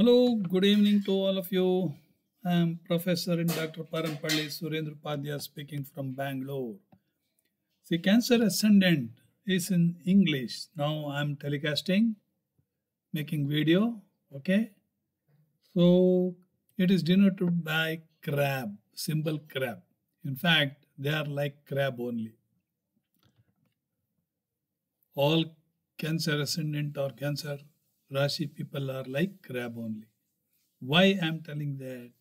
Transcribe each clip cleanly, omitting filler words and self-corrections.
Hello, good evening to all of you. I am Professor and Dr. Parampalli Surendra Padya speaking from Bangalore. See, Cancer Ascendant is in English. Now I am telecasting, making video. Okay. So it is denoted by crab, symbol crab. In fact, they are like crab only. All Cancer Ascendant or Cancer Rashi people are like crab only. Why I am telling that?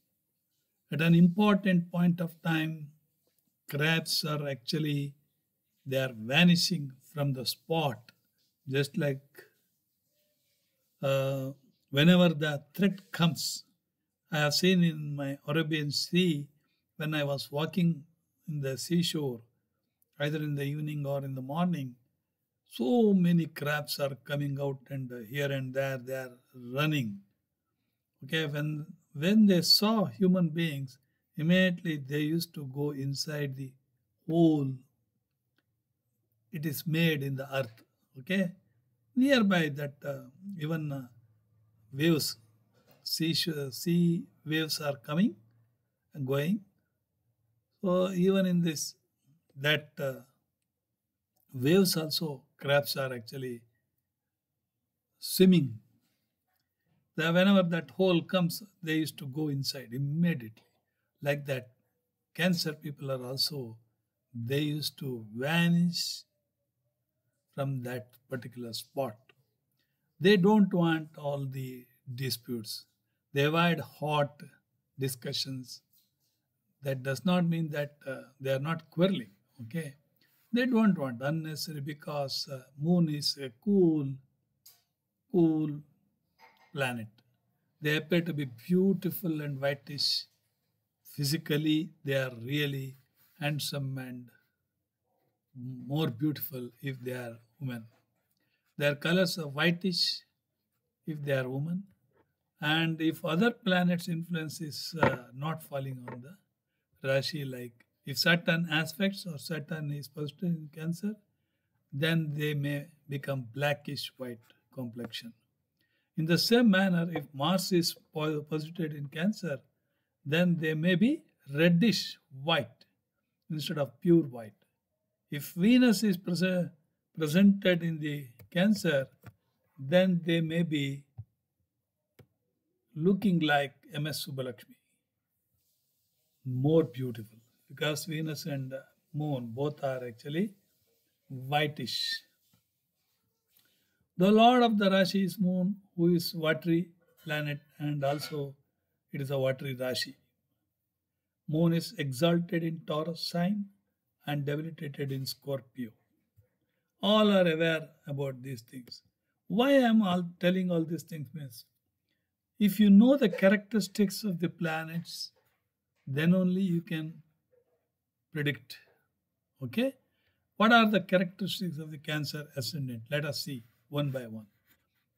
At an important point of time, crabs are actually they are vanishing from the spot, just like uh, whenever the threat comes. I have seen in my Arabian Sea when I was walking in the seashore, either in the evening or in the morning. So many crabs are coming out, and here and there they are running. Okay, when they saw human beings, immediately they used to go inside the hole. It is made in the earth. Okay, nearby that even waves, sea waves are coming and going. So even in this, that waves also crabs are actually swimming. Whenever that hole comes, they used to go inside immediately. Like that, cancer people are also, they used to vanish from that particular spot. They don't want all the disputes. They avoid hot discussions. That does not mean that they are not quarreling. Okay, they don't want unnecessary because moon is a cool planet. They appear to be beautiful and whitish. Physically, they are really handsome and more beautiful if they are women. Their colors are whitish if they are women. And if other planets' influence is not falling on the Rashi, like if Saturn aspects or Saturn is positive in Cancer, then they may become blackish white complexion. In the same manner, if Mars is posited in Cancer, then they may be reddish white instead of pure white. If Venus is presented in the Cancer, then they may be looking like MS Subbalakshmi, more beautiful because Venus and Moon both are actually whitish. The Lord of the Rashi is Moon, who is watery planet, and also it is a watery Rashi. Moon is exalted in Taurus sign and debilitated in Scorpio. All are aware about these things. Why I am all telling all these things means if you know the characteristics of the planets, then only you can predict. Okay? What are the characteristics of the Cancer ascendant? Let us see one by one.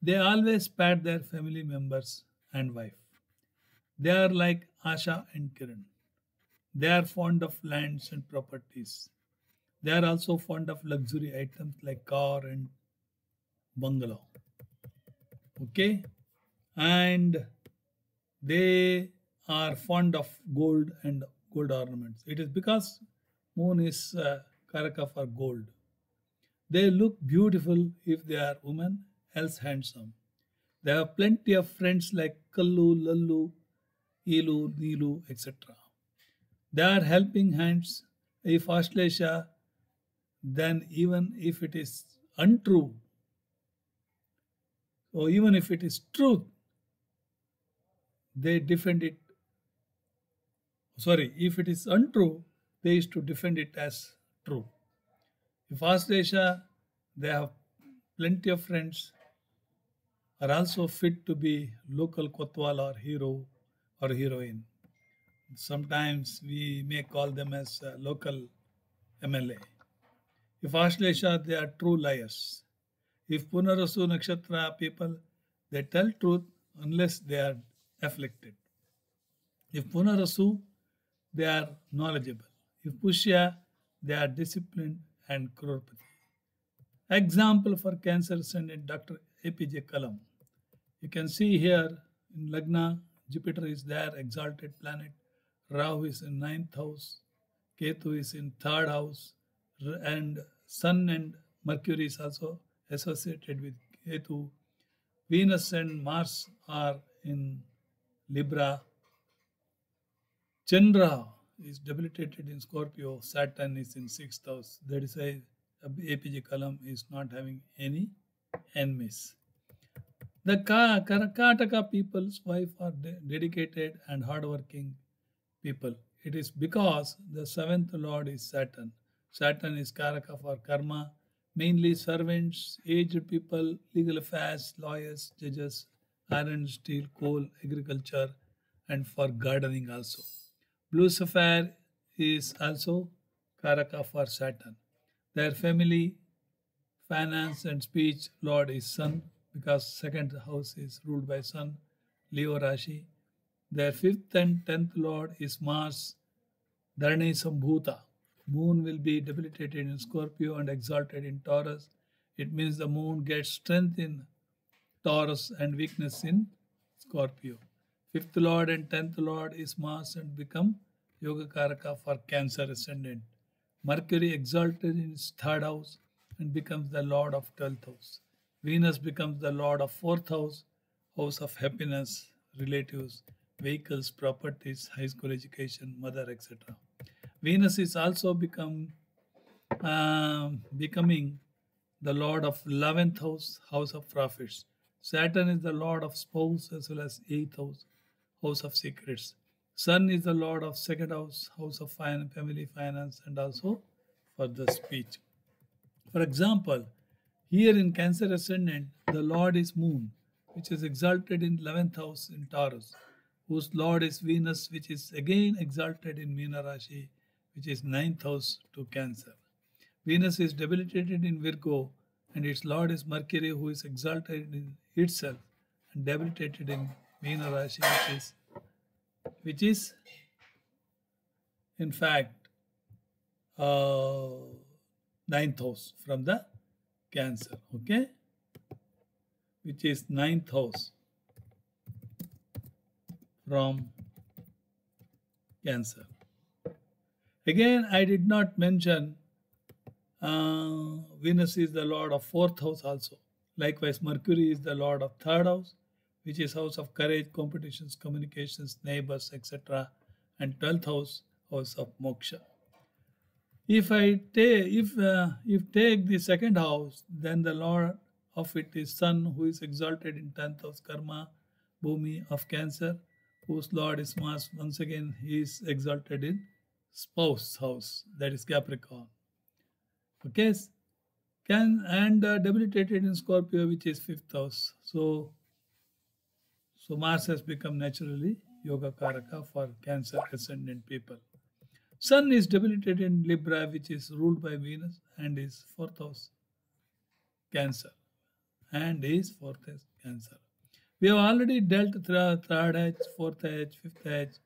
They always pat their family members and wife. They are like Asha and Kiran. They are fond of lands and properties. They are also fond of luxury items like car and bungalow. Okay? And they are fond of gold and gold ornaments. It is because moon is Karaka for gold. They look beautiful if they are women, else handsome. They have plenty of friends like Kallu, Lallu, Ilu, Nilu, etc. They are helping hands. If Auslasia, then even if it is untrue, or even if it is truth, they defend it. Sorry, if it is untrue, they used to defend it as true. If Auslasia, they have plenty of friends, are also fit to be local Kotwal or hero or heroine. Sometimes we may call them as local MLA. If Ashlesha, they are true liars. If Punarasu Nakshatra people, they tell truth unless they are afflicted. If Punarasu, they are knowledgeable. If Pushya, they are disciplined and crorepati. Example for Cancer ascendant Dr. APJ Kalam. You can see here In Lagna, Jupiter is their exalted planet. Rahu is in ninth house. Ketu is in third house. And Sun and Mercury is also associated with Ketu. Venus and Mars are in Libra. Chandra is debilitated in Scorpio. Saturn is in sixth house. That is why APJ Kalam is not having any enemies. The Karnataka people's wife are dedicated and hardworking people. It is because the seventh lord is Saturn. Saturn is Karaka for karma, mainly servants, aged people, legal affairs, lawyers, judges, iron, steel, coal, agriculture, and for gardening also. Blue sapphire is also Karaka for Saturn. Their family, finance, and speech lord is Sun because second house is ruled by Sun, Leo Rashi. Their fifth and tenth lord is Mars, Dharani Sambhuta. Moon will be debilitated in Scorpio and exalted in Taurus. It means the moon gets strength in Taurus and weakness in Scorpio. Fifth lord and tenth lord is Mars and become Yoga Karaka for Cancer ascendant. Mercury exalted in its third house and becomes the lord of 12th house. Venus becomes the lord of 4th house, house of happiness, relatives, vehicles, properties, high school education, mother, etc. Venus is also becoming the lord of 11th house, house of profits. Saturn is the lord of spouse as well as 8th house, house of secrets. Sun is the lord of second house, house of family finance, and also for the speech. For example, here in Cancer ascendant, the lord is Moon, which is exalted in 11th house in Taurus, whose lord is Venus, which is again exalted in Meena Rashi, which is 9th house to Cancer. Venus is debilitated in Virgo, and its lord is Mercury, who is exalted in itself and debilitated in Meena Rashi, which is in fact ninth house from the Cancer, okay, which is ninth house from Cancer. Again, I did not mention Venus is the lord of 4th house also. Likewise, Mercury is the lord of 3rd house, which is house of courage, competitions, communications, neighbors, etc. And 12th house, house of moksha. If take the second house, then the lord of it is Sun, who is exalted in 10th house karma, Bhumi of Cancer, whose lord is Mars. Once again, he is exalted in spouse house, that is Capricorn. Okay, debilitated in Scorpio, which is 5th house. So Mars has become naturally Yoga Karaka for Cancer ascendant people. Sun is debilitated in Libra, which is ruled by Venus and is 4th house Cancer. We have already dealt 3rd H, 4th H, 5th H,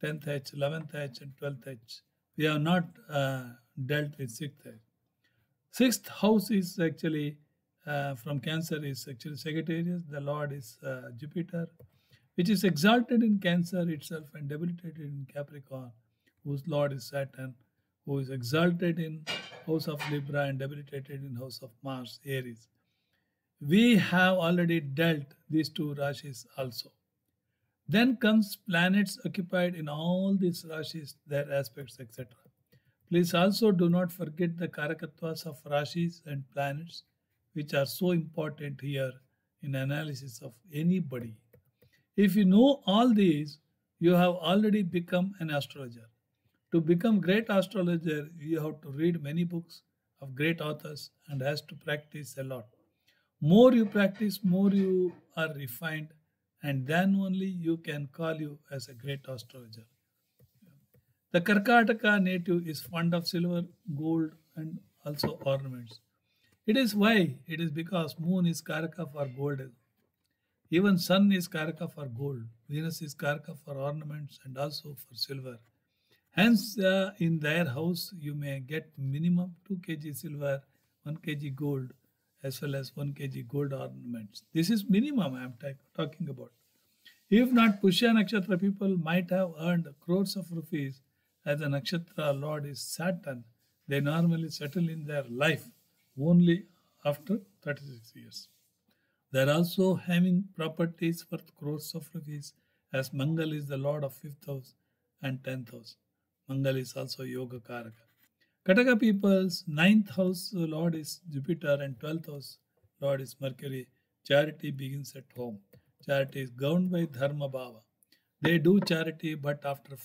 10th H, 11th H, and 12th H. We have not dealt with 6th H. 6th house is actually from Cancer is actually Sagittarius. The Lord is Jupiter, which is exalted in Cancer itself and debilitated in Capricorn, whose Lord is Saturn, who is exalted in house of Libra and debilitated in house of Mars, Aries. We have already dealt these two Rashis also. Then comes planets occupied in all these Rashis, their aspects, etc. Please also do not forget the Karakatwas of Rashis and planets, which are so important here in analysis of anybody. If you know all these, you have already become an astrologer. To become great astrologer, you have to read many books of great authors and has to practice a lot. More you practice, more you are refined, and then only you can call you as a great astrologer. The Karnataka native is fond of silver, gold, and also ornaments. It is why? It is because moon is Karaka for gold. Even sun is Karaka for gold. Venus is Karaka for ornaments and also for silver. Hence, in their house, you may get minimum 2 kg silver, 1 kg gold, as well as 1 kg gold ornaments. This is minimum I am talking about. If not Pushya Nakshatra, people might have earned crores of rupees. As the Nakshatra Lord is Saturn, they normally settle in their life only after 36 years. They are also having properties worth crores of rupees, as Mangal is the Lord of 5th house and 10th house. Mangal is also Yoga Karaka. Kataka people's ninth house Lord is Jupiter and 12th house Lord is Mercury. Charity begins at home. Charity is governed by Dharma Bhava. They do charity but after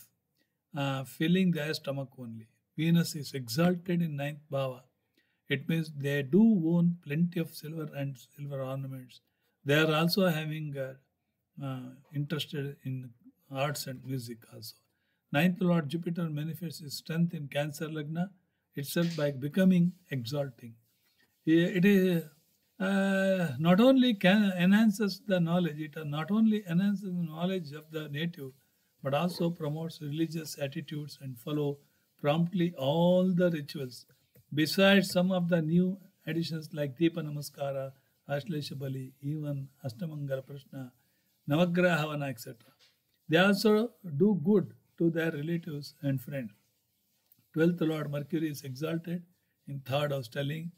filling their stomach only. Venus is exalted in ninth Bhava. It means they do own plenty of silver and silver ornaments. They are also having interested in arts and music also. Ninth Lord Jupiter manifests his strength in Cancer Lagna itself by becoming exalting. It is not only can enhances the knowledge, it not only enhances the knowledge of the native, but also promotes religious attitudes and follow promptly all the rituals. Besides some of the new additions like Deepa Namaskara, Ashlesha Bali, even Astamangala Prashna, Navagraha Havana, etc. They also do good to their relatives and friends. 12th Lord Mercury is exalted in third house, telling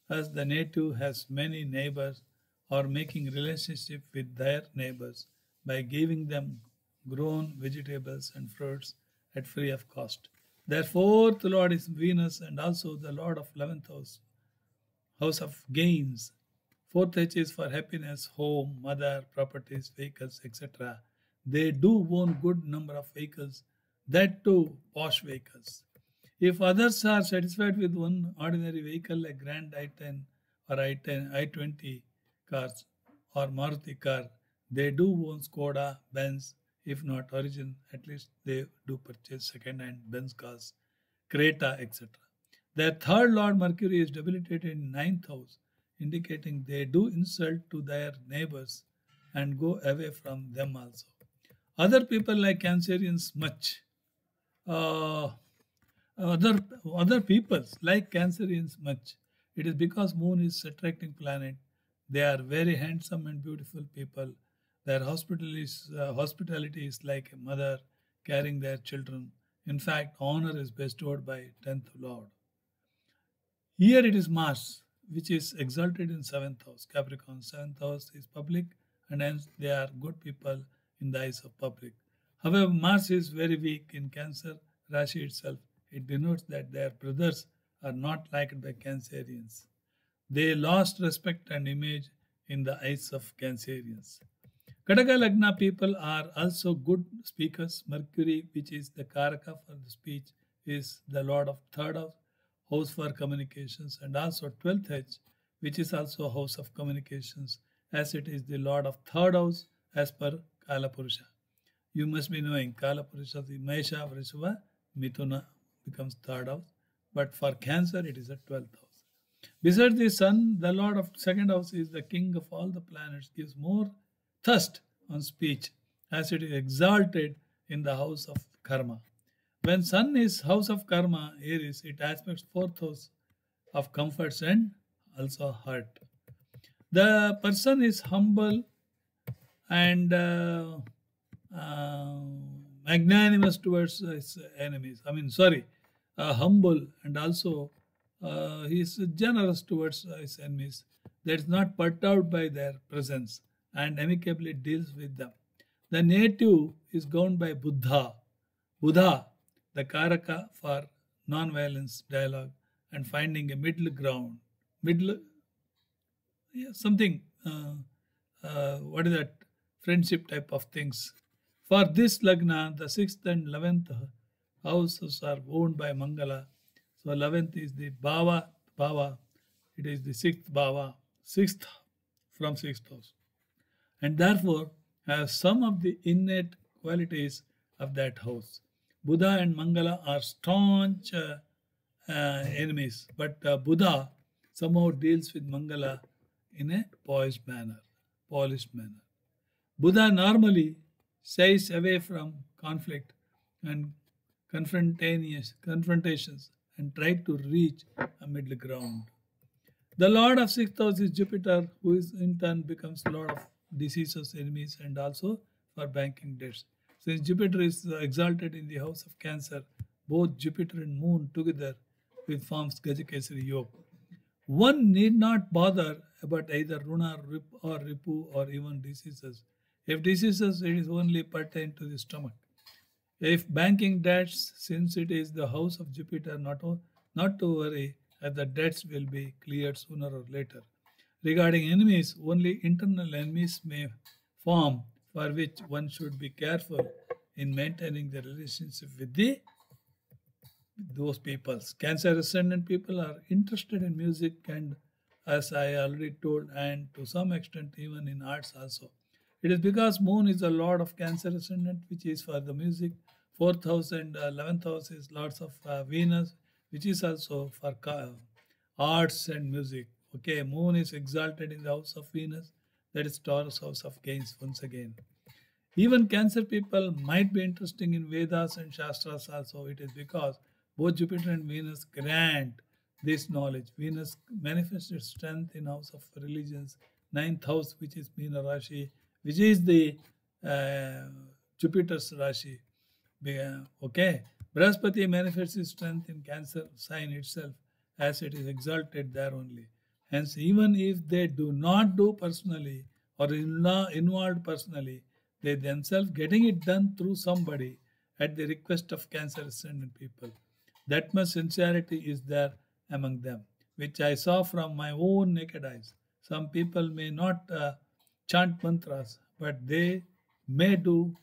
us the native has many neighbors or making relationship with their neighbors by giving them grown vegetables and fruits at free of cost. Their fourth Lord is Venus and also the Lord of 11th house, house of gains. Fourth H is for happiness, home, mother, properties, vehicles, etc. They do own good number of vehicles, that too posh vehicles. If others are satisfied with one ordinary vehicle like Grand i10 or i10, i20 cars or Maruti car, they do own Skoda, Benz, if not origin, at least they do purchase second-hand Benz cars, Creta, etc. Their third Lord Mercury is debilitated in ninth house, indicating they do insult to their neighbors and go away from them also. Other people like Cancerians much. Uh, other peoples like Cancerians much. It is because Moon is attracting planet. They are very handsome and beautiful people. Their hospitality is like a mother carrying their children. In fact, honor is bestowed by 10th Lord. Here it is Mars, which is exalted in 7th house. Capricorn 7th house is public, and hence they are good people in the eyes of public. However, Mars is very weak in Cancer Rashi itself. It denotes that their brothers are not liked by Cancerians. They lost respect and image in the eyes of Cancerians. Kataka Lagna people are also good speakers. Mercury, which is the Karaka for the speech, is the Lord of third house for communications, and also 12th H, which is also house of communications, as it is the Lord of third house as per Kala Purusha. You must be knowing Kala Purusha, the Mesha, Vrishava, Mithuna becomes third house, but for Cancer it is a 12th house. Besides the Sun, the Lord of second house is the king of all the planets, gives more thirst on speech as it is exalted in the house of Karma. When Sun is house of Karma, Aries, it aspects fourth house of comforts and also heart. The person is humble and uh, magnanimous towards his enemies. Humble and also he is generous towards his enemies. That is not perturbed by their presence and amicably deals with them. The native is governed by Buddha. Buddha, the Karaka for non-violence dialogue and finding a middle ground. Something, what is that? Friendship type of things. For this Lagna, the 6th and 11th houses are owned by Mangala. So 11th is the Bhava. It is the 6th Bhava, 6th from 6th house. And therefore have some of the innate qualities of that house. Buddha and Mangala are staunch enemies, but Buddha somehow deals with Mangala in a polished manner. Buddha normally stays away from conflict and confrontations and try to reach a middle ground. The Lord of sixth house is Jupiter, who is in turn becomes Lord of diseases, enemies, and also for banking debts. Since Jupiter is exalted in the house of Cancer, both Jupiter and Moon together with forms Gajakesari Yoga. One need not bother about either Runa or Ripu or even diseases. If diseases, it is only pertain to the stomach. If banking debts, since it is the house of Jupiter, not to worry, as the debts will be cleared sooner or later. Regarding enemies, only internal enemies may form, for which one should be careful in maintaining the relationship with those peoples. Cancer ascendant people are interested in music and, as I already told, and to some extent even in arts also. It is because Moon is the Lord of Cancer ascendant, which is for the music. 4th house and 11th house is Lords of Venus, which is also for arts and music. Okay, Moon is exalted in the house of Venus, that is Taurus house of gains once again. Even Cancer people might be interested in Vedas and Shastras also. It is because both Jupiter and Venus grant this knowledge. Venus manifests its strength in house of religions, 9th house, which is Meena Rashi, which is the Jupiter's Rashi. Okay, Brahaspati manifests its strength in Cancer sign itself, as it is exalted there only. Hence, even if they do not do personally or involved personally, they themselves getting it done through somebody at the request of Cancer ascendant people. That much sincerity is there among them, which I saw from my own naked eyes. Some people may not chant mantras, but they may do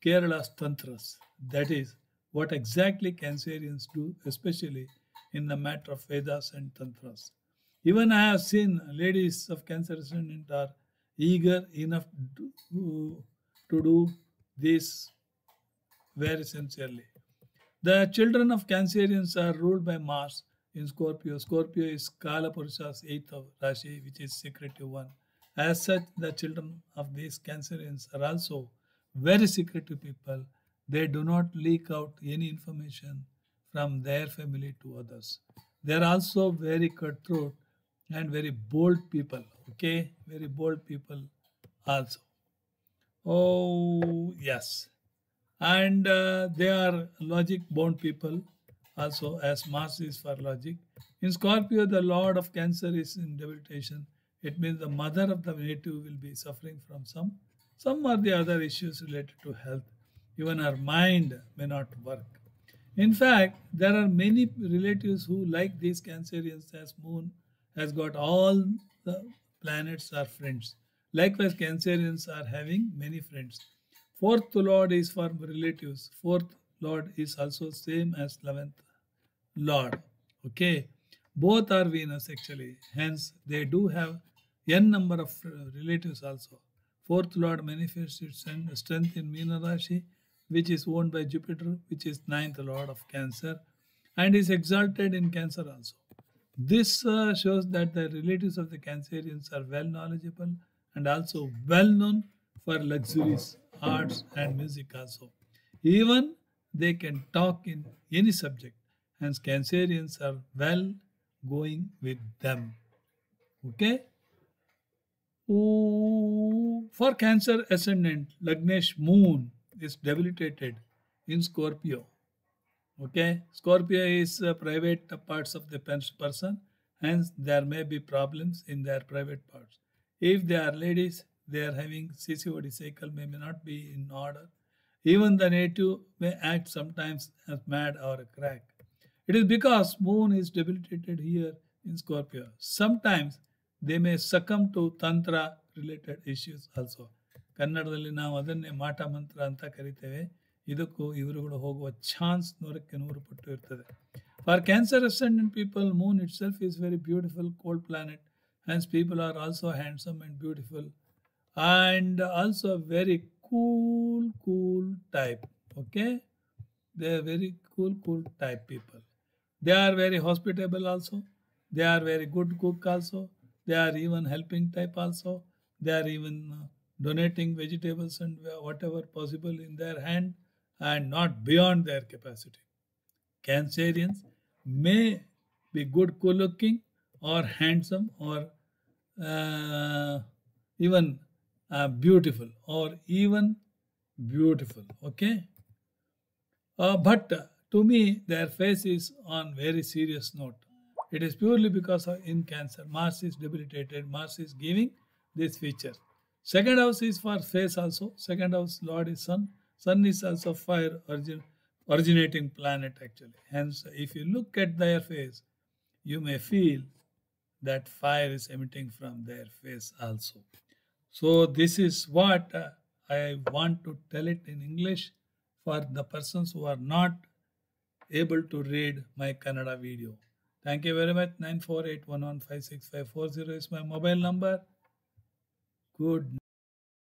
Kerala's tantras. That is what exactly Cancerians do, especially in the matter of Vedas and tantras. Even I have seen ladies of Cancer ascendant are eager enough to do this very sincerely. The children of Cancerians are ruled by Mars in Scorpio. Scorpio is Kala Purusha's 8th Rashi, which is secretive one. As such, the children of these Cancerians are also very secretive people. They do not leak out any information from their family to others. They are also very cutthroat and very bold people. Okay, very bold people also. Oh, yes. And they are logic bound people also, as Mars is for logic. In Scorpio, the Lord of Cancer is in debilitation. It means the mother of the native will be suffering from some or the other issues related to health. Even her mind may not work. In fact, there are many relatives who, like these Cancerians, as Moon has got all the planets are friends. Likewise, Cancerians are having many friends. 4th Lord is for relatives. 4th Lord is also same as 11th Lord. Okay, both are Venus actually. Hence, they do have n number of relatives also. 4th Lord manifests its strength in Meena Rashi, which is owned by Jupiter, which is 9th Lord of Cancer, and is exalted in Cancer also. This shows that the relatives of the Cancerians are well knowledgeable and also well known for luxuries, arts, and music also. Even they can talk in any subject, hence Cancerians are well going with them. Okay? For Cancer ascendant, Lagnesh Moon is debilitated in Scorpio. Okay, Scorpio is private parts of the person, hence there may be problems in their private parts. If they are ladies, they are having CCOD cycle may not be in order. Even the native may act sometimes as mad or a crack. It is because Moon is debilitated here in Scorpio. Sometimes they may succumb to tantra related issues also. ಕನ್ನಡದಲ್ಲಿ ನಾವು ಅದನ್ನೇ ಮಾಟ ಮಂತ್ರ ಅಂತ ಕರಿತೇವೆ. ಇದಕ್ಕೂ ಇವರುಗಳು ಹೋಗುವ ಚಾನ್ಸ್ 100% ಪಟ್ಟು ಇರ್ತದೆ. For Cancer ascendant people, Moon itself is very beautiful, cold planet. Hence, people are also handsome and beautiful, and also very cool type. Okay, they are very cool type people. They are very hospitable also. They are very good cook also. They are even helping type also. They are even donating vegetables and whatever possible in their hand, and not beyond their capacity. Cancerians may be good cool looking or handsome or even beautiful or even Beautiful. Okay. But to me, their face is on very serious note. It is purely because of in Cancer, Mars is debilitated. Mars is giving this feature. Second house is for face also. Second house Lord is Sun. Sun is also fire originating planet actually. Hence, if you look at their face, you may feel that fire is emitting from their face also. So this is what I want to tell it in English for the persons who are not able to read my Kannada video. Thank you very much. 9481156540 is my mobile number. Good